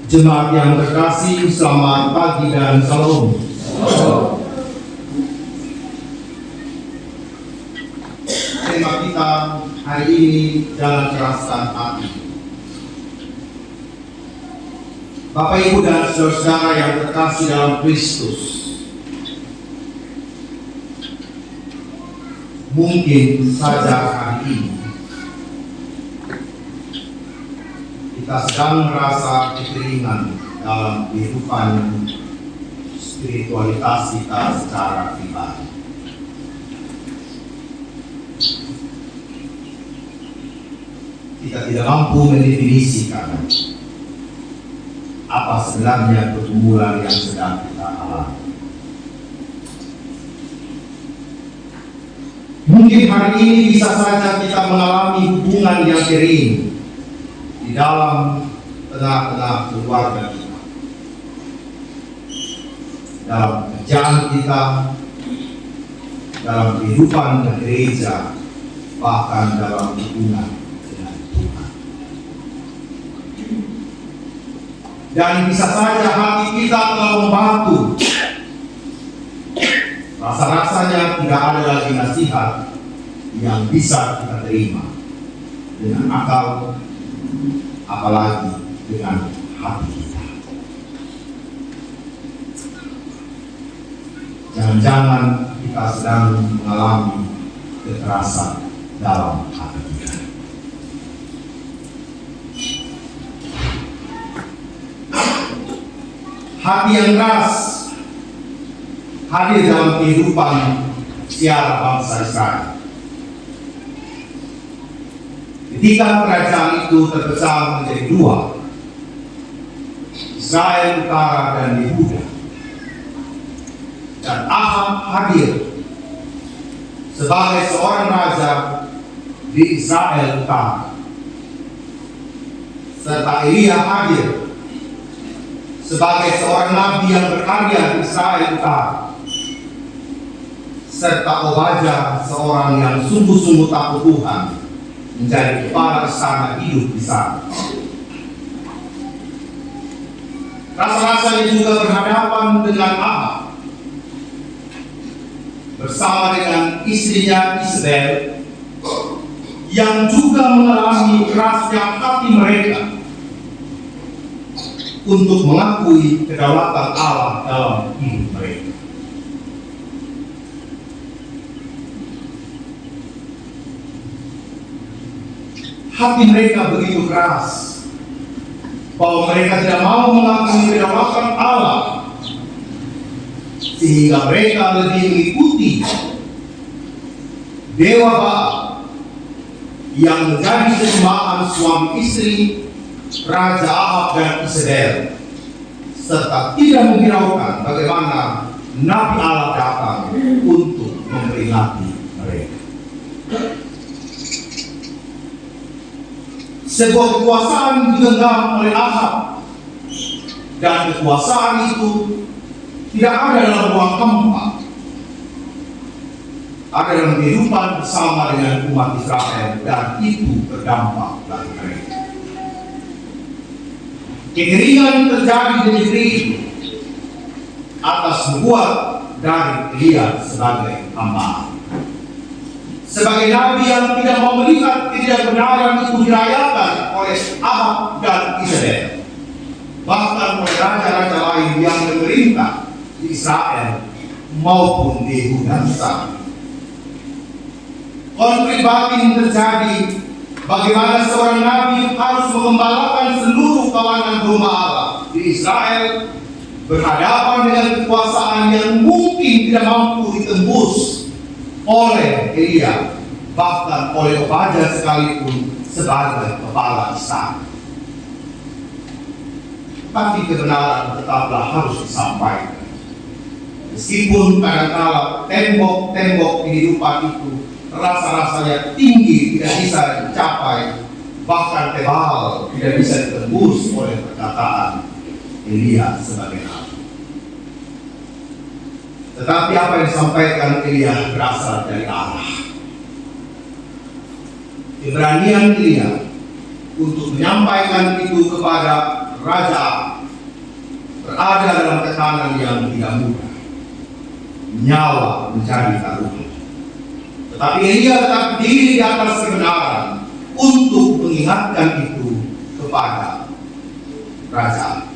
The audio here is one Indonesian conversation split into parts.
Jemaat yang terkasih, selamat pagi dan salam. Tema kita hari ini, jangan keraskan hati. Bapak, Ibu, dan saudara-saudara yang terkasih dalam Kristus, mungkin saja hari ini kita sedang merasa kekeringan dalam kehidupan spiritualitas kita secara pribadi. Kita tidak mampu mendefinisikan apa sebenarnya pergumulan yang sedang kita alami. Mungkin hari ini bisa saja kita mengalami hubungan yang kering di dalam tengah-tengah keluarga kita, dalam pekerjaan kita, dalam kehidupan gereja, bahkan dalam hubungan dengan Tuhan. Dan bisa saja hati kita telah membatu. Rasa-rasanya tidak ada lagi nasihat yang bisa kita terima dengan akal, apalagi dengan hati kita. Jangan-jangan kita sedang mengalami kekerasan dalam hati kita. Hati yang keras hadir dalam kehidupan sejarah bangsa Israel. Ketika kerajaan itu terpecah menjadi dua, Israel Utara dan Yehuda, dan Ahab hadir sebagai seorang raja di Israel Utara, serta Elia hadir sebagai seorang nabi yang berkarya di Israel Utara, serta Obadya seorang yang sungguh-sungguh takut Tuhan menjadi kepala istana hidup di sana. Rasa-rasanya juga berhadapan dengan Ahab bersama dengan istrinya Isabel yang juga mengalami kerasnya hati mereka untuk mengakui kedaulatan Allah dalam hidup mereka. Hati mereka begitu keras bahwa mereka tidak mau mengakui kedaulatan Allah, sehingga mereka lebih mengikuti dewa Baal yang menjadi keseimbangan suami istri Raja Ahab dan Isabel, serta tidak menghiraukan bagaimana Nabi Allah datang untuk memperingati mereka. Sebuah kekuasaan digenggam oleh Ahab, dan kekuasaan itu tidak ada dalam ruang hampa, ada dalam kehidupan bersama dengan umat Israel, dan itu berdampak bagi mereka. Kekeringan terjadi di negeri itu atas nubuat dari Elia sebagai hamba, sebagai nabi yang tidak mau melihat ketidakbenaran itu dirayakan oleh Ahab dan Isabel, bahkan oleh raja-raja lain yang memerintah di Israel maupun di Yehuda. Konflik batin terjadi bagaimana seorang nabi harus mengembalakan seluruh kawanan domba Allah di Israel berhadapan dengan kekuasaan yang mungkin tidak mampu ditembus oleh Elia, bahkan oleh Obadya sekalipun sebagai kepala istana. Tapi kebenaran tetaplah harus disampaikan. Meskipun kadang-kala tembok-tembok kehidupan itu rasa-rasanya tinggi, tidak bisa dicapai, bahkan tebal, tidak bisa ditembus oleh perkataan Elia sebagai nabi. Tetapi apa yang disampaikan Elia berasal dari Allah. Keberanian Elia untuk menyampaikan itu kepada Raja berada dalam tekanan yang tidak mudah. Nyawa menjadi taruhan. Tetapi Elia tetap berdiri di atas kebenaran untuk mengingatkan itu kepada raja.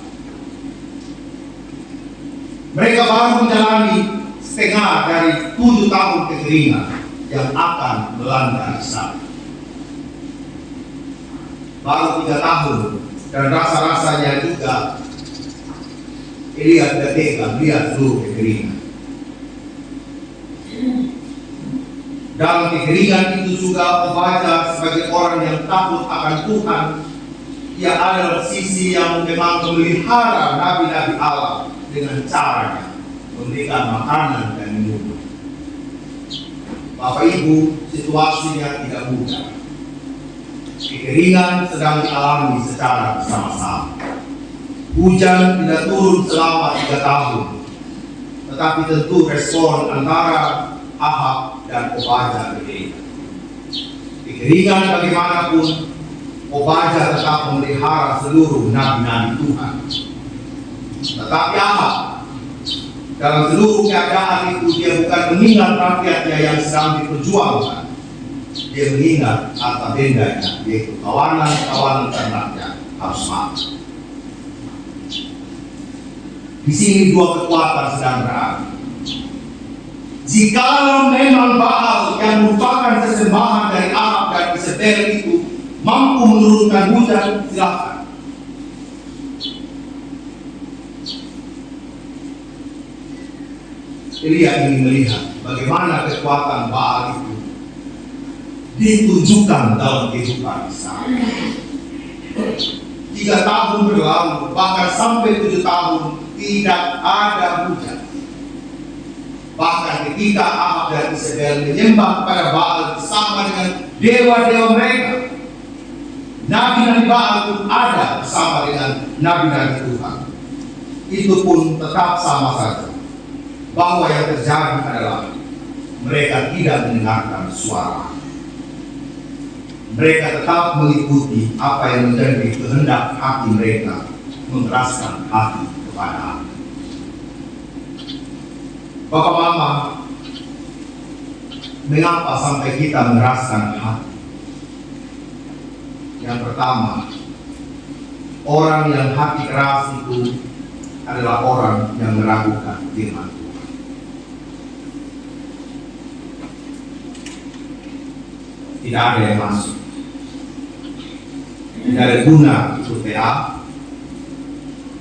Mereka baru menjalani setengah dari 7 tahun kekeringan yang akan melanda Israel. Baru 3 tahun dan rasa-rasanya juga Elia tidak tega melihat seluruh kekeringan. Dalam kekeringan itu juga Obadya sebagai orang yang takut akan Tuhan, ia adalah sisi yang memang memelihara nabi-nabi Allah dengan caranya memberikan makanan dan minum. Bapak Ibu, situasinya tidak mudah. Kekeringan sedang dialami secara bersama-sama. Hujan tidak turun selama 3 tahun, tetapi tentu respon antara Ahab dan Obadya berbeda. Kekeringan bagaimanapun, Obadya tetap memelihara seluruh nabi-nabi Tuhan. Tetapi Ahab dalam seluruh keadaan itu dia bukan mengingat rakyatnya yang sedang diperjuangkan. Dia mengingat harta bendanya, yaitu kawanan-kawanan ternaknya harus mati. Di sini 2 kekuatan sedang berada. Jikalau memang Baal yang merupakan sesembahan dari Ahab dan Isabel itu mampu menurunkan hujan, silakan. Elia ingin melihat bagaimana kekuatan Baal itu ditunjukkan dalam kehidupan Israel. 3 tahun berlalu, bahkan sampai 7 tahun tidak ada hujan. Bahkan ketika Ahab dan Isabel menyembah kepada Baal bersama dengan dewa-dewa mereka, nabi-nabi Baal pun ada bersama dengan nabi-nabi Tuhan. Itu pun tetap sama saja, bahwa yang terjadi adalah mereka tidak mendengarkan suara. Mereka tetap mengikuti apa yang menjadi kehendak hati mereka, mengeraskan hati kepada Allah. Bapak Mama, mengapa sampai kita mengeraskan hati? Yang pertama, orang yang hati keras itu adalah orang yang meragukan firman Tuhan. Tidak ada yang masuk. Tidak ada guna ikut PA.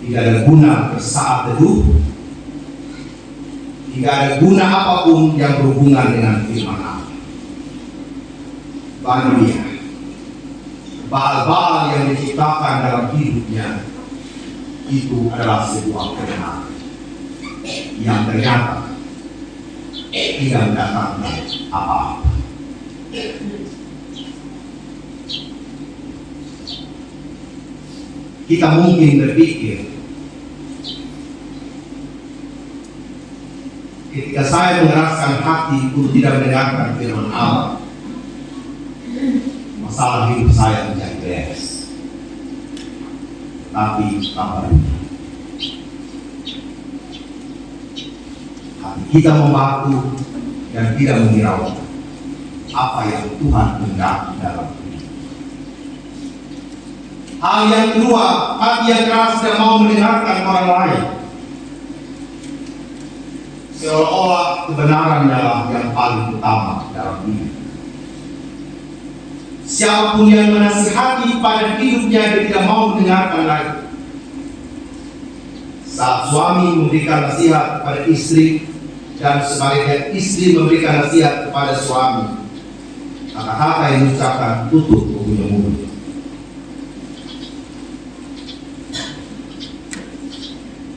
Tidak ada guna bersaat teduh. Tidak ada guna apapun yang berhubungan dengan firman Allah. Bagi dia, Baal-Baal yang diciptakan dalam hidupnya itu adalah sebuah kebenaran yang ternyata tidak mendatangkan apa-apa. Kita mungkin berpikir, ketika saya mengeraskan hati untuk tidak mendengarkan firman Allah, masalah hidup saya menjadi beres. Tapi kabar hati kita membatu dan tidak menghiraukan apa yang Tuhan kehendaki dalam hidup. Hal yang kedua, hati yang keras tidak mau mendengarkan orang lain. Seolah-olah kebenarannya lah yang paling utama dalam hidup. Siapapun yang menasihati pada hidupnya dia tidak mau mendengarkan lagi. Saat suami memberikan nasihat kepada istri dan sebaliknya istri memberikan nasihat kepada suami, kata-kata yang diucapkan tutup ujung mulut.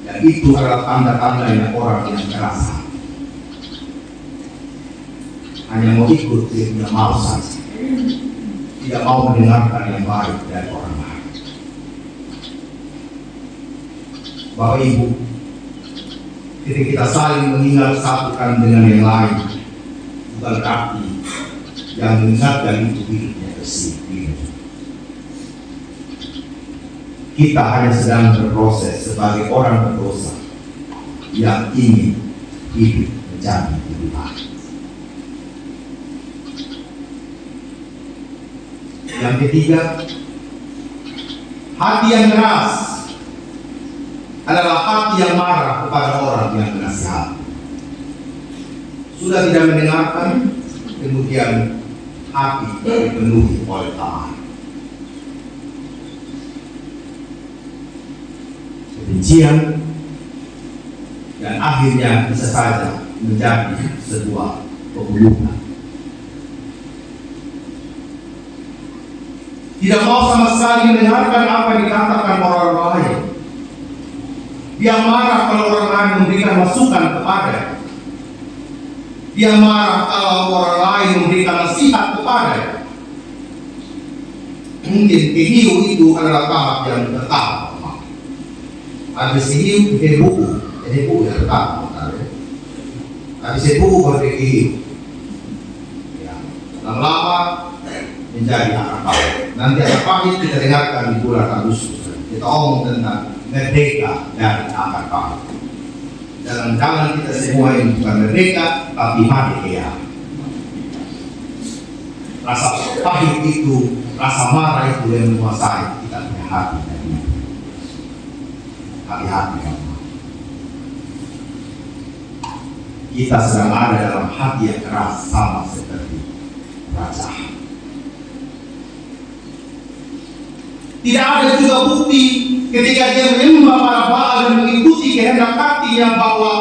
Dan itu adalah tanda-tandanya orang yang keras. Hanya mau ikut dia punya mau saja. Tidak mau mendengarkan yang baik dari orang lain. Bapak Ibu, ketika kita saling mengingat satukan dengan yang lain, bukan berarti yang mengingatkan itu hidupnya bersih. kita hanya sedang berproses sebagai orang berdosa yang ingin hidup menjadi lebih baik. Yang ketiga, hati yang keras adalah hati yang marah kepada orang yang menasihati. Sudah tidak mendengarkan, kemudian hati dipenuhi oleh amarah, kebencian, dan akhirnya bisa saja menjadi sebuah pembunuhan. Tidak mau sama sekali mendengarkan apa yang dikatakan orang lain. Dia marah kalau orang lain memberikan masukan kepadanya. Dia marah kalau orang lain memberikan nasihat kepadanya. Mungkin kehiu itu adalah tahap yang pertama. Habis kehiu, jadi buku. Jadi buku yang pertama. Habis buku baru kehiu. Ya, lama-lama menjadi akar pahit. Nanti akar pahit kita dengarkan di bulan Agustus. Kita omong tentang merdeka dari akar pahit. Dalam jalan kita semua ini bukan merdeka, tapi mati ya. Rasa pahit itu, rasa marah itu yang menguasai kita punya hati. Hati-hati ya. Kita sedang ada dalam hati yang keras sama seperti raja. Tidak ada juga bukti ketika dia menyembah para Baal dan mengikuti kehendak hatinya bahwa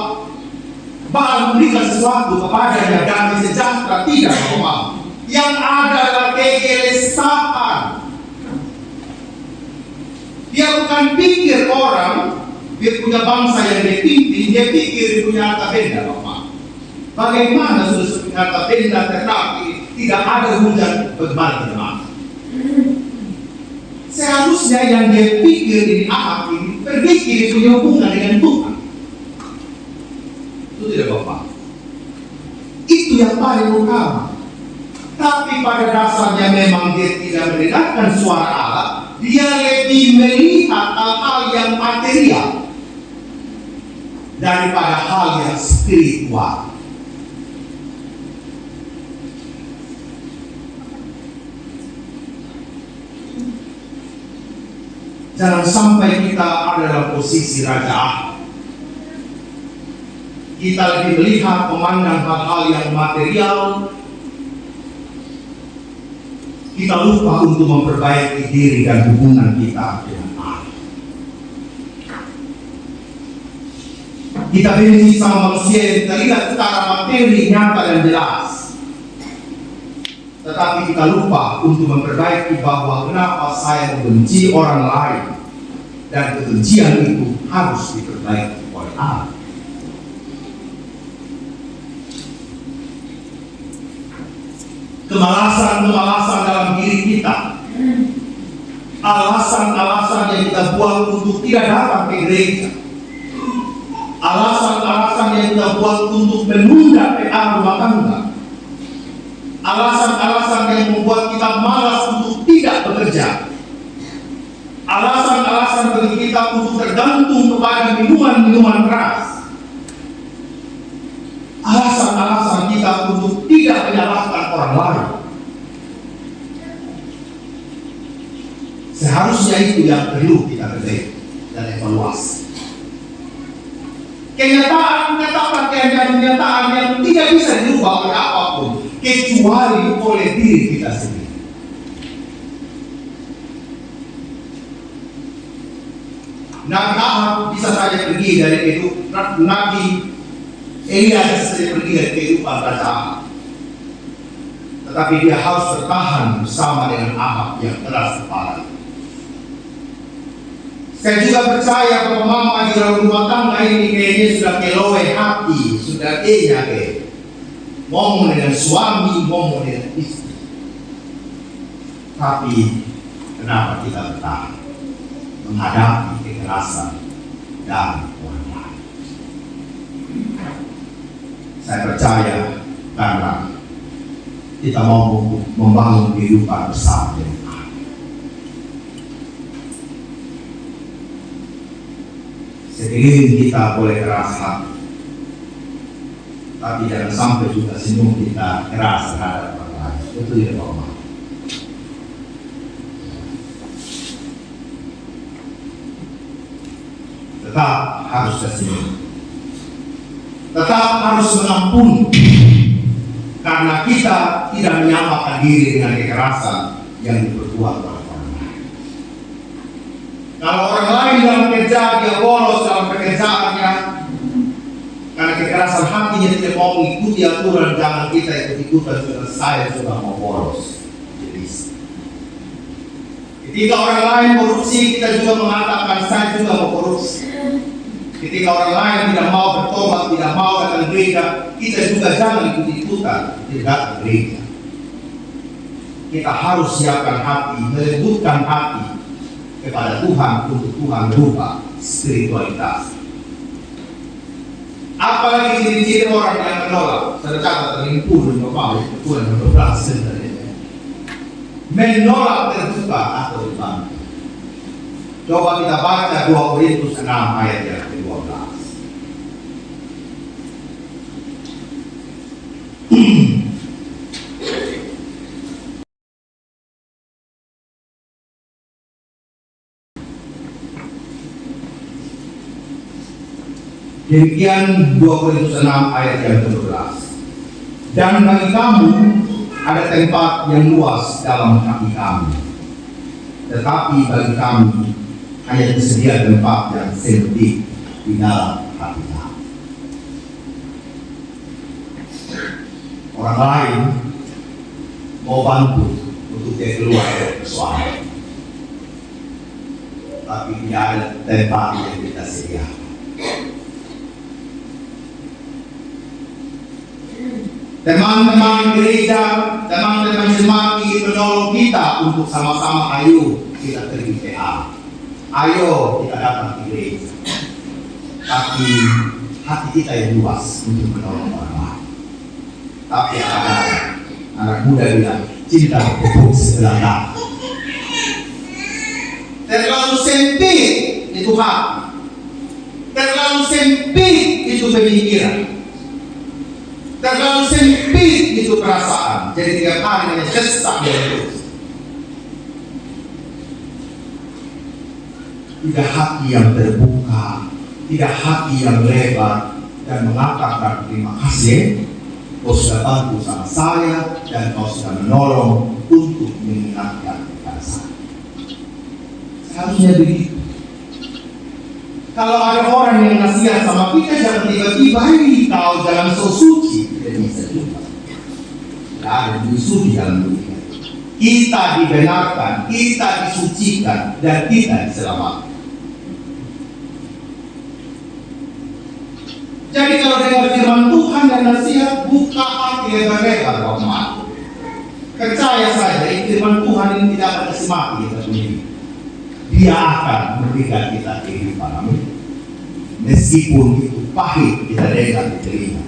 Baal memberikan sesuatu kepadanya dan sejahtera, tidak Bapak. Yang ada adalah kegelisahan. Dia bukan pikir orang, dia punya bangsa yang dia pimpin, dia pikir dia punya harta benda Bapak. Bagaimana sudah sepunya harta benda tetapi tidak ada hujan, bagaimana teman? Seharusnya yang dia pikir ini Ahab ini berpikir punya hubungan dengan Tuhan. Itu tidak Bapak. Itu yang paling utama. Tapi pada dasarnya memang dia tidak mendengarkan suara Allah. Dia lebih melihat hal-hal yang material daripada hal yang spiritual. Jangan sampai kita ada dalam posisi raja Ahab. Kita lebih melihat, memandang hal-hal yang material. Kita lupa untuk memperbaiki diri dan hubungan kita dengan Allah. Kita benci sama manusia yang kita lihat secara materi nyata dan jelas. Tetapi kita lupa untuk memperbaiki bahwa kenapa saya membenci orang lain. Dan kebencian itu harus diperbaiki oleh Allah. Kemalasan-kemalasan dalam diri kita. Alasan-alasan yang kita buat untuk tidak datang ke gereja. Alasan-alasan yang kita buat untuk menunda PA rumah tangga. Alasan-alasan yang membuat kita malas untuk tidak bekerja. Alasan-alasan bagi kita untuk tergantung kepada minuman-minuman keras. Alasan-alasan kita untuk tidak menyalahkan orang lain. Seharusnya itu yang perlu kita perbaiki dan evaluasi. Kenyataan yang tidak bisa dirubah oleh apapun kecuali oleh diri kita sendiri. Nabi Ahab bisa saja pergi dari kehidupan Nabi Elia bisa saja pergi dari kehidupan Raja Ahab. Tetapi dia harus bertahan bersama dengan Ahab yang keras kepala. Saya juga percaya bahwa mama di dalam rumah tangga ini kayaknya sudah kelowe hati, sudah ngomong dengan suami, ngomong dengan istri. Tapi kenapa kita bertahan menghadapi kekerasan dari orang lain? Saya percaya karena kita mau membangun kehidupan bersama dengan Allah. sekeliling kita boleh keras hati, tapi jangan sampai juga senyum kita keras terhadap orang lain. Itu yang normal. Tetap harus tersenyum, tetap harus mengampuni, karena kita tidak menyamakan diri dengan kekerasan yang diperbuat oleh orang lain. Kalau orang lain dalam kerja, dia bolos dalam pekerjaannya karena kekerasan hatinya tidak mau mengikuti aturan, jangan kita ikut-ikutan karena saya sudah mau bolos. Ketika orang lain korupsi, kita juga mengatakan saya juga mau korupsi. Ketika orang lain tidak mau bertobat, tidak mau datang gereja, kita juga jangan ikut-ikutan tidak datang gereja. Kita harus siapkan hati, melembutkan hati kepada Tuhan untuk Tuhan berubah spiritualitas. Apalagi ciri-ciri orang yang menolak, tercatat dalam Pulau Bapak, Pulau 12 menolak terbuka atau dibantah. Coba kita baca 2 Korintus 6 ayat yang ke-12. Demikian 2 Korintus 6 ayat yang ke-12. Dan bagi kamu ada tempat yang luas dalam hati kami, tetapi bagi kami hanya tersedia tempat yang sempit di dalam hati kami. Orang lain mau bantu untuk dia keluar dari persoalan, tapi tidak ada tempat yang kita sediakan. Teman-teman gereja, teman-teman jemaat menolong kita untuk sama-sama ayo kita pergi PA. Ayo kita datang ke gereja. Tapi hati kita yang luas untuk menolong orang lain. Tapi ada anak muda bilang, cinta bertepuk sebelah tangan. Terlalu sempit itu hati. Terlalu sempit itu pemikiran. Terlalu sempit itu perasaan. Jadi tiap hari hanya sesak terus. Tidak hati yang terbuka, tidak hati yang lebar dan mengatakan terima kasih. Kau sudah bantu sama saya dan kau sudah menolong untuk mengingatkan kepada saya. Seharusnya begitu. Kalau ada orang yang nasihat sama kita, jangan tiba-tiba, kau jangan so suci. Tidak bisa juga. Tidak ada disuci dalam dunia. Kita dibenarkan, kita disucikan, dan kita diselamatkan. Jadi kalau dengar firman Tuhan dan nasihat, buka hati lebar-lebar, Bapak. Percaya saja, firman Tuhan ini tidak akan kasih mati kita sendiri. Dia akan memberikan kita kehidupan. Amin. Meskipun itu pahit kita dengar di telinga.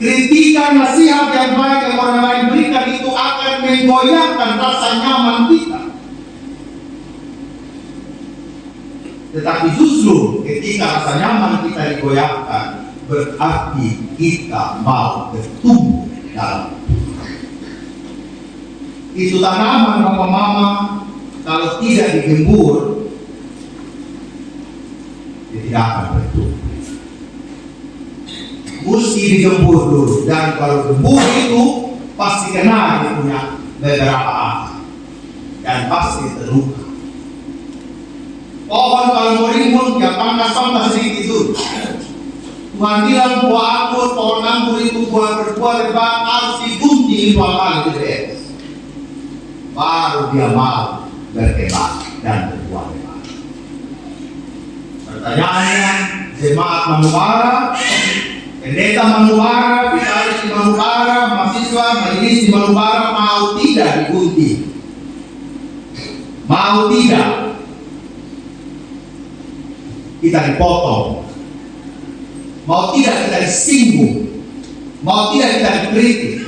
Kritikan nasihat yang baik yang orang lain berikan itu akan menggoyahkan rasa nyaman kita. Tetapi justru ketika rasa nyaman kita digoyahkan, berarti kita mau bertumbuh dalam Tuhan. Itu tanaman Bapak Mama, kalau tidak digembur, dia tidak akan bertumbuh. Mesti digembur dulu, dan kalau gembur itu pasti kena dia punya beberapa akar dan pasti terluka. Pohon kalau mau rimbun, dia pangkas sedikit dulu. Tuhan bilang buah anggur, pohon anggur itu berbuah lebat harus digunting 2 kali terus. Baru dia mau berkembang dan berbuah lebat. Pertanyaannya, jemaat Manubara, pendeta Manubara, vikaris di Manubara, mahasiswa, majelis di Manubara mau tidak digunting? Mau tidak kita dipotong? Mau tidak kita disinggung? Mau tidak kita dikritik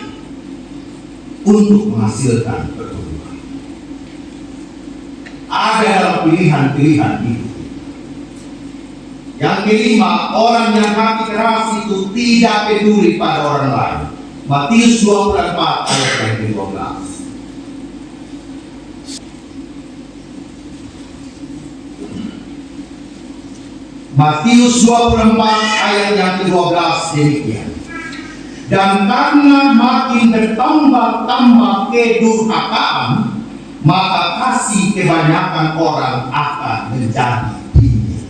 untuk menghasilkan pertumbuhan? Ada dalam pilihan-pilihan itu. Yang kelima, orang yang hati keras itu tidak peduli pada orang lain. Matius 24 ayat yang ke-12. Matius 24 ayat yang ke-12 demikian. Dan karena makin bertambah-tambah kedurhakaan, maka kasih kebanyakan orang akan menjadi dingin.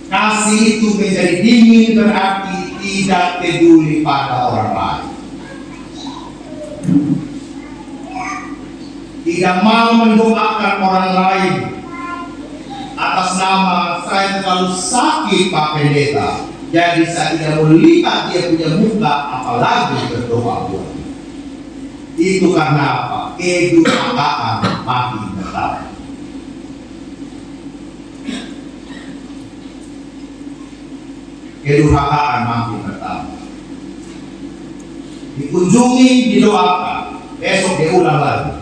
Kasih itu menjadi dingin berarti tidak peduli pada orang lain. Tidak mau mendoakan orang lain atas nama saya terlalu sakit Pak Pendeta, jadi saya tidak mau lihat dia punya muka apalagi berdoa buat dia. Itu karena apa? Kedurhakaan makin bertambah. Kedurhakaan makin bertambah. Dikunjungi, didoakan, besok diulang lagi.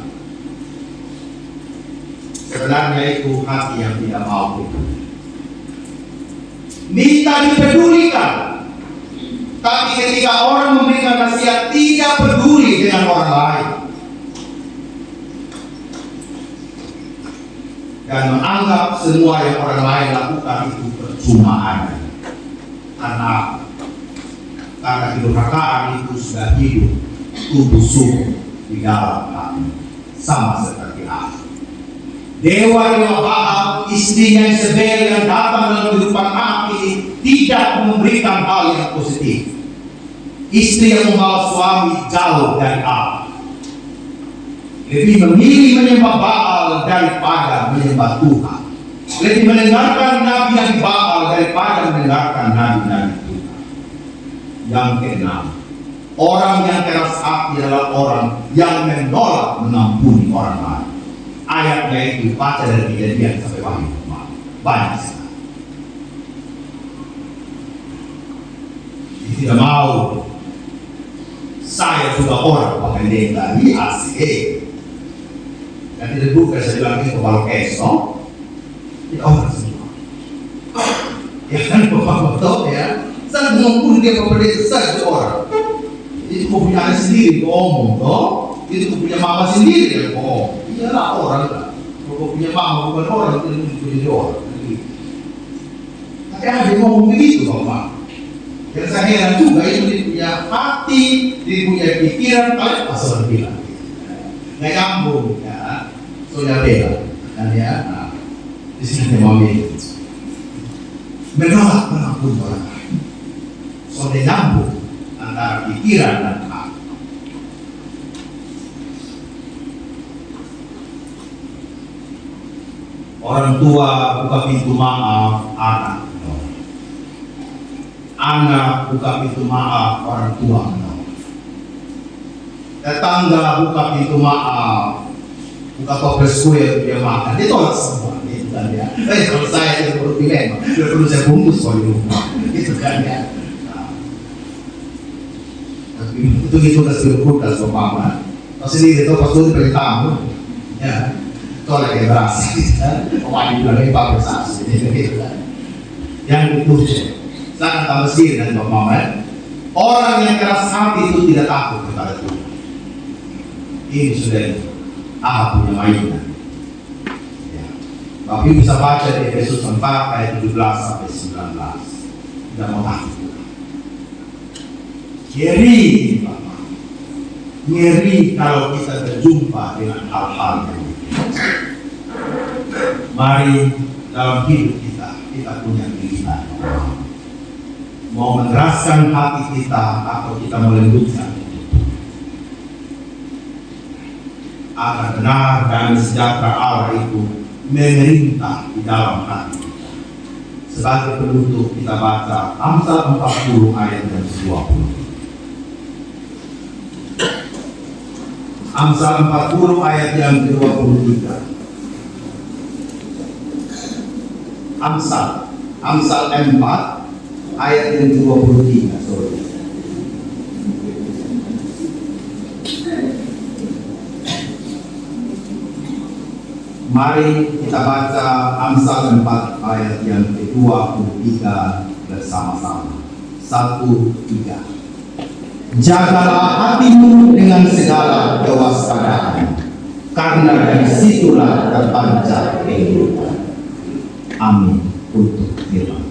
Sebenarnya itu hati yang tidak mau peduli. Minta dipedulikan, tapi ketika orang memberikan nasihat tidak peduli dengan orang lain dan menganggap semua yang orang lain lakukan itu percuma aja. Karena kedurhakaan itu sudah hidup tubuh subuh di dalam hati, sama seperti aku. Dewa Baal, istrinya Isabel yang datang dalam kehidupan Aki tidak memberikan hal yang positif. Istri yang membawa suami jauh dari Allah, lebih memilih menyembah Baal daripada menyembah Tuhan, lebih mendengarkan nabi Baal daripada mendengarkan nabi-nabi Tuhan. Yang keenam, orang yang keras hati adalah orang yang menolak mengampuni orang lain. Ayatnya itu baca dari Kejadian sampai Wahyu, banyak sekali. Tidak mau saya sudah orang pakai pendeta di ACE dan tidak buka saya bilang itu kalau keso ya orang semua ya kan bapak betul ya, saya mengampuni dia kepada saja orang itu punya sendiri ngomong toh, itu punya mama sendiri yang ngomong. Iyalah orang lah. Kalau punya mama bukan orang, itu punya orang. Tapi ada yang ngomong begitu Bapak. Dan saya heran juga itu dia punya hati, dia punya pikiran, kalian pasal bilang. Nggak nyambung ya, saudara bela kan ya. Nah, di sini mami menolak mengampuni orang lain. Saudara nyambung antara pikiran dan hati. Orang tua buka pintu maaf, anak menolak. Anak buka pintu maaf, orang tua menolak. Tetangga buka pintu maaf, buka toples kue dia makan, dia tolak semua. Itu kan ya. Kalau saya tidak perlu dilema, tidak perlu saya bungkus kalau di rumah. Itu kan ya. Itu kasih kulkas Bapak. Pas sendiri itu pas dulu beri tamu, ya. Tolak yang berhasil, Bapak dibilang ini Pak bersaksi, gitu kan. Yang itu, saya akan tambah sendiri dari Bapak Muhammad. Orang yang keras hati itu tidak takut kepada Tuhan. Ini sudah Ahab punya mainan. Ya. Bapak bisa baca di Efesus 4 ayat 17 sampai 19. Tidak mau takut. Ngeri, Bapak. Ngeri kalau kita berjumpa dengan hal-hal yang mari dalam hidup kita punya pilihan. Mau mengeraskan hati kita atau kita melembutkan agar benar dan sejahtera Allah itu memerintah di dalam hati kita. Sebagai penutup kita baca Amsal 40 ayat yang 20. Amsal 40 ayat yang ke-23. Amsal 4 ayat yang ke-23. Sorry. Mari kita baca Amsal 4 ayat yang ke-23 bersama-sama. 1-3. Jagalah hatimu dengan segala kewaspadaan, karena dari situlah terpancar kehidupan. Amin. Untuk firman.